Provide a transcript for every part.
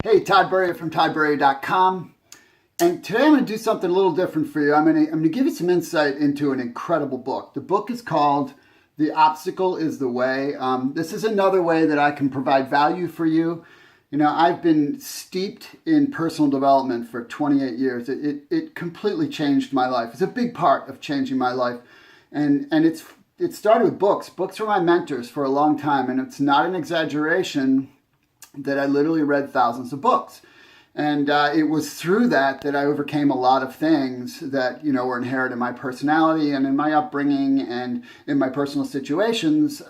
Hey, Todd Burrier from toddburrier.com. And today I'm going to do something a little different for you. I'm going to give you some insight into an incredible book. The book is called The Obstacle is the Way. This is another way that I can provide value for you. You know, I've been steeped in personal development for 28 years. It completely changed my life. It's a big part of changing my life. And it started with books. Books were my mentors for a long time. And it's not an exaggeration that I literally read thousands of books. And it was through that I overcame a lot of things that, you know, were inherent in my personality and in my upbringing and in my personal situations.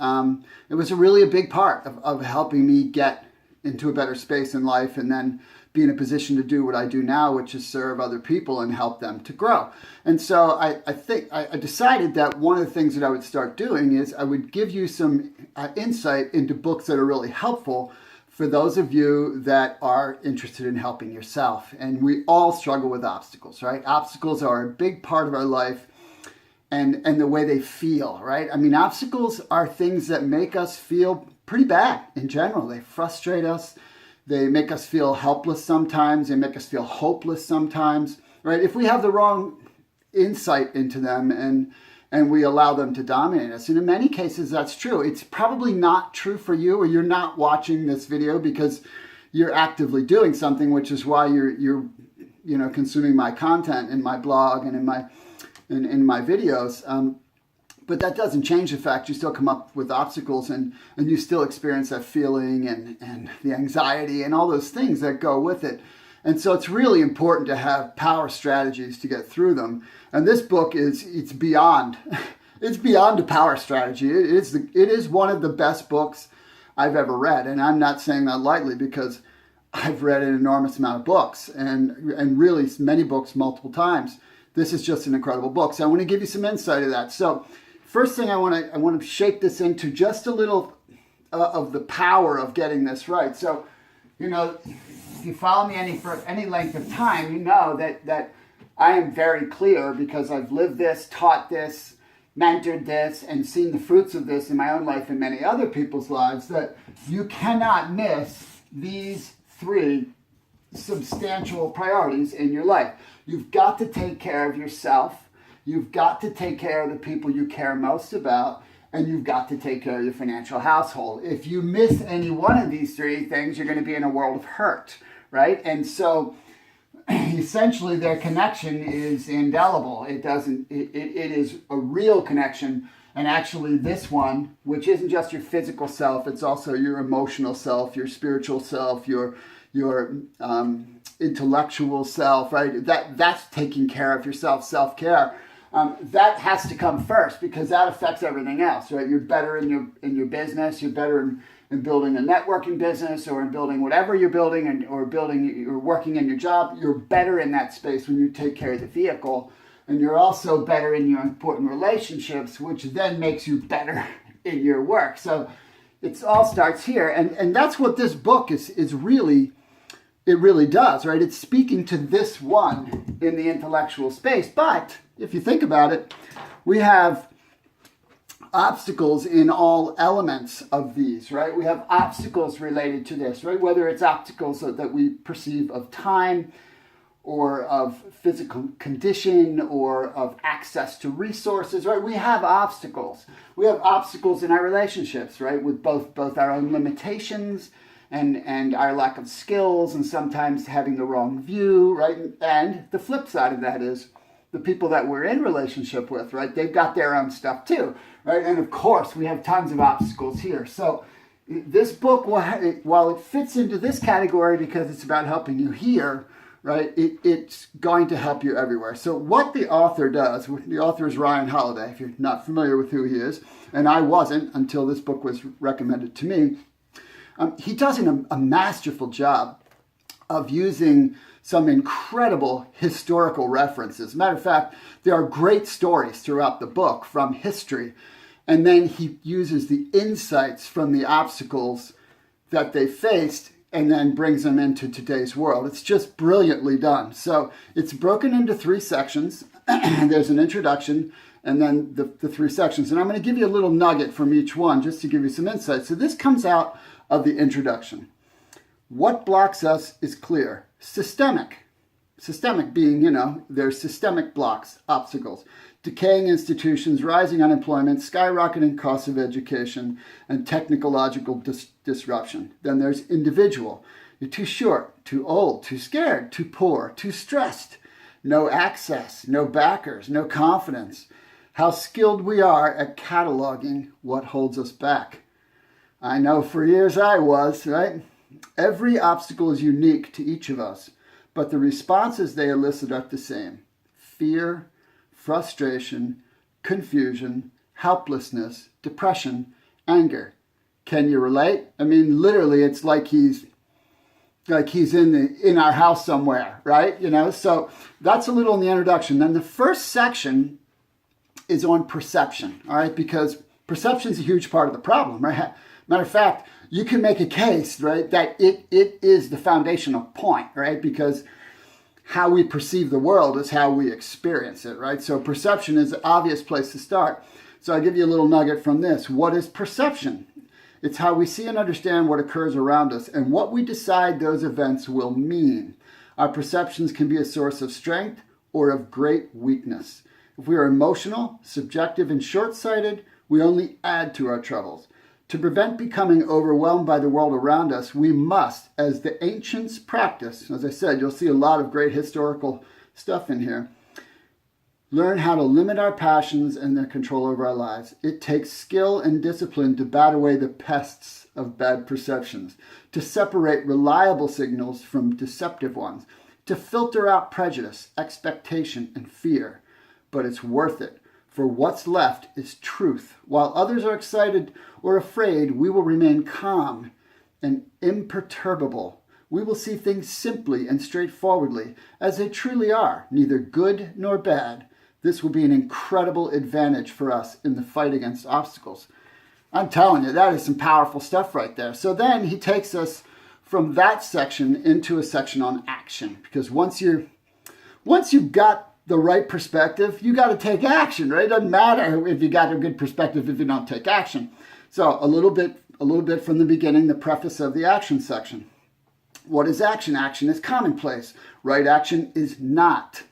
It was really a big part of helping me get into a better space in life and then be in a position to do what I do now, which is serve other people and help them to grow. And so I decided that one of the things that I would start doing is I would give you some insight into books that are really helpful for those of you that are interested in helping yourself. And we all struggle with obstacles, right? Obstacles are a big part of our life and the way they feel, right? I mean, obstacles are things that make us feel pretty bad in general. They frustrate us. They make us feel helpless sometimes. They make us feel hopeless sometimes, right? If we have the wrong insight into them and we allow them to dominate us. And in many cases, that's true. It's probably not true for you, or you're not watching this video because you're actively doing something, which is why you're consuming my content in my blog and in my videos. But that doesn't change the fact you still come up with obstacles and you still experience that feeling and the anxiety and all those things that go with it. And so it's really important to have power strategies to get through them. And this book it's beyond a power strategy. It is one of the best books I've ever read. And I'm not saying that lightly because I've read an enormous amount of books and really many books multiple times. This is just an incredible book. So I want to give you some insight of that. So first thing I want to shape this into just a little of the power of getting this right. So, you know, if you follow me for any length of time, you know that I am very clear because I've lived this, taught this, mentored this, and seen the fruits of this in my own life and many other people's lives, that you cannot miss these three substantial priorities in your life. You've got to take care of yourself. You've got to take care of the people you care most about. And you've got to take care of your financial household. If you miss any one of these three things, you're going to be in a world of hurt, right? And so essentially their connection is indelible. It is a real connection. And actually this one, which isn't just your physical self, it's also your emotional self, your spiritual self, your intellectual self, right? That's taking care of yourself, self-care. That has to come first because that affects everything else, right? You're better in your business. You're better in building a networking business or in building whatever you're building or working in your job. You're better in that space when you take care of the vehicle. And you're also better in your important relationships, which then makes you better in your work. So it all starts here. And that's what this book is really, it really does, right? It's speaking to this one in the intellectual space. But if you think about it, we have obstacles in all elements of these, right? We have obstacles related to this, right? Whether it's obstacles that we perceive of time or of physical condition or of access to resources, right? We have obstacles. We have obstacles in our relationships, right? With both our own limitations and our lack of skills and sometimes having the wrong view, right? And the flip side of that is the people that we're in relationship with, right? They've got their own stuff too, right? And of course, we have tons of obstacles here. So this book, while it fits into this category because it's about helping you here, right? It's going to help you everywhere. So what the author does, the author is Ryan Holiday, if you're not familiar with who he is, and I wasn't until this book was recommended to me. He does a masterful job of using some incredible historical references. Matter of fact, there are great stories throughout the book from history. And then he uses the insights from the obstacles that they faced and then brings them into today's world. It's just brilliantly done. So it's broken into three sections. There's an introduction and then the three sections. And I'm going to give you a little nugget from each one just to give you some insight. So this comes out of the introduction. What blocks us is clear. Systemic. Systemic being, there's systemic blocks, obstacles. Decaying institutions, rising unemployment, skyrocketing costs of education, and technological disruption. Then there's individual. You're too short, too old, too scared, too poor, too stressed. No access, no backers, no confidence. How skilled we are at cataloging what holds us back. I know for years I was, right? Every obstacle is unique to each of us, but the responses they elicit are the same. Fear, frustration, confusion, helplessness, depression, anger. Can you relate? I mean, literally, it's like he's in our house somewhere, right? So that's a little in the introduction. Then the first section is on perception, all right? Because perception is a huge part of the problem, right? Matter of fact, you can make a case, right, that it is the foundational point, right? Because how we perceive the world is how we experience it, right? So perception is an obvious place to start. So I'll give you a little nugget from this. What is perception? It's how we see and understand what occurs around us and what we decide those events will mean. Our perceptions can be a source of strength or of great weakness. If we are emotional, subjective, and short-sighted, we only add to our troubles. To prevent becoming overwhelmed by the world around us, we must, as the ancients practice, as I said, you'll see a lot of great historical stuff in here, learn how to limit our passions and their control over our lives. It takes skill and discipline to bat away the pests of bad perceptions, to separate reliable signals from deceptive ones, to filter out prejudice, expectation, and fear. But it's worth it, for what's left is truth. While others are excited or afraid, we will remain calm and imperturbable. We will see things simply and straightforwardly, as they truly are, neither good nor bad. This will be an incredible advantage for us in the fight against obstacles. I'm telling you, that is some powerful stuff right there. So then he takes us from that section into a section on action. Because once you've got the right perspective, you got to take action, right? It doesn't matter if you got a good perspective if you don't take action. So a little bit from the beginning, the preface of the action section. What is action? Action is commonplace. Right action is not.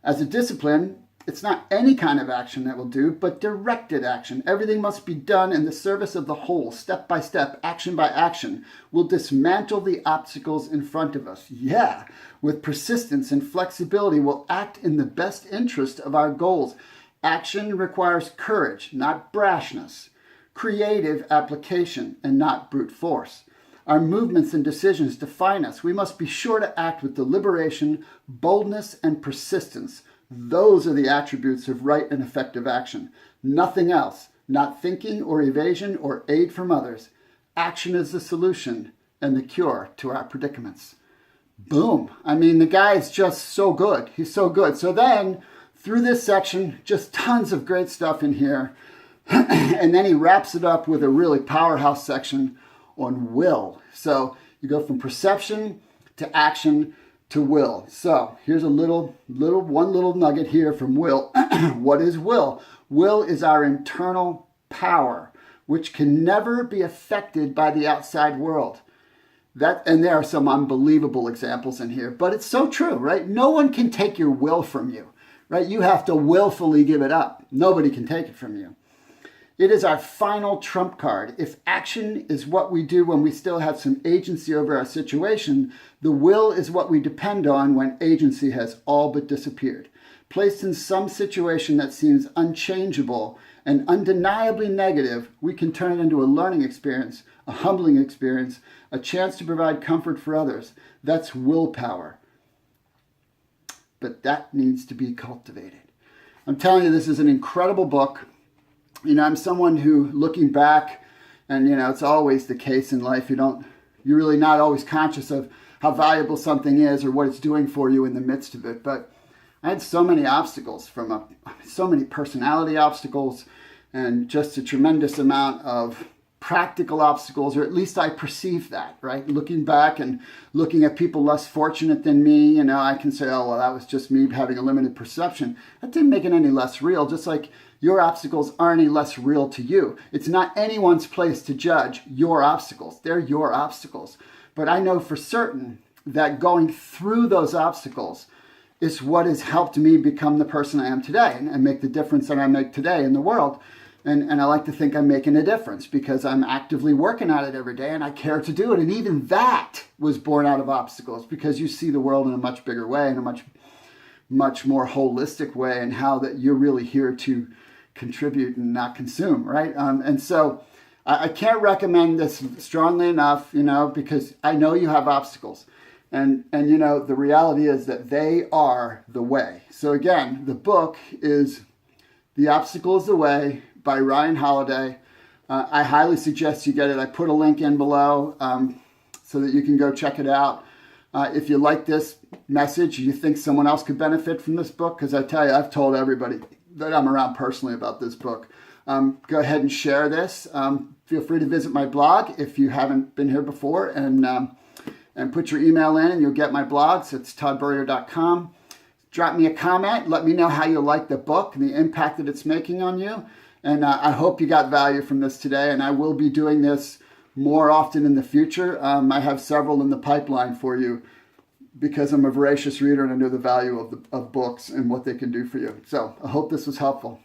As a discipline, it's not any kind of action that will do, but directed action. Everything must be done in the service of the whole, step by step, action by action. We'll dismantle the obstacles in front of us. Yeah, with persistence and flexibility, we'll act in the best interest of our goals. Action requires courage, not brashness, creative application, and not brute force. Our movements and decisions define us. We must be sure to act with deliberation, boldness, and persistence. Those are the attributes of right and effective action. Nothing else, not thinking or evasion or aid from others. Action is the solution and the cure to our predicaments. Boom. I mean, the guy is just so good. He's so good. So then, through this section, just tons of great stuff in here. And then he wraps it up with a really powerhouse section on will. So you go from perception to action to will. So here's a one little nugget here from will. What is will? Will is our internal power, which can never be affected by the outside world. And there are some unbelievable examples in here, but it's so true, right? No one can take your will from you, right? You have to willfully give it up. Nobody can take it from you. It is our final trump card. If action is what we do when we still have some agency over our situation, the will is what we depend on when agency has all but disappeared. Placed in some situation that seems unchangeable and undeniably negative, we can turn it into a learning experience, a humbling experience, a chance to provide comfort for others. That's willpower. But that needs to be cultivated. I'm telling you, this is an incredible book. I'm someone who, looking back, and it's always the case in life, you're really not always conscious of how valuable something is or what it's doing for you in the midst of it. But I had so many obstacles, so many personality obstacles, and just a tremendous amount of practical obstacles, or at least I perceive that, right? Looking back and looking at people less fortunate than me, I can say, oh, well, that was just me having a limited perception. That didn't make it any less real, just like your obstacles aren't any less real to you. It's not anyone's place to judge your obstacles. They're your obstacles. But I know for certain that going through those obstacles is what has helped me become the person I am today and make the difference that I make today in the world. And I like to think I'm making a difference because I'm actively working at it every day and I care to do it. And even that was born out of obstacles because you see the world in a much bigger way, in a much more holistic way, and how that you're really here to contribute and not consume, right? And so I can't recommend this strongly enough, because I know you have obstacles. And the reality is that they are the way. So again, the book is The Obstacle is the Way by Ryan Holiday. I highly suggest you get it. I put a link in below so that you can go check it out. If you like this message, you think someone else could benefit from this book, because I tell you, I've told everybody that I'm around personally about this book. Go ahead and share this. Feel free to visit my blog if you haven't been here before, and put your email in and you'll get my blogs. It's toddburrier.com. Drop me a comment. Let me know how you like the book and the impact that it's making on you. And I hope you got value from this today. And I will be doing this more often in the future. I have several in the pipeline for you because I'm a voracious reader and I know the value of books and what they can do for you. So I hope this was helpful.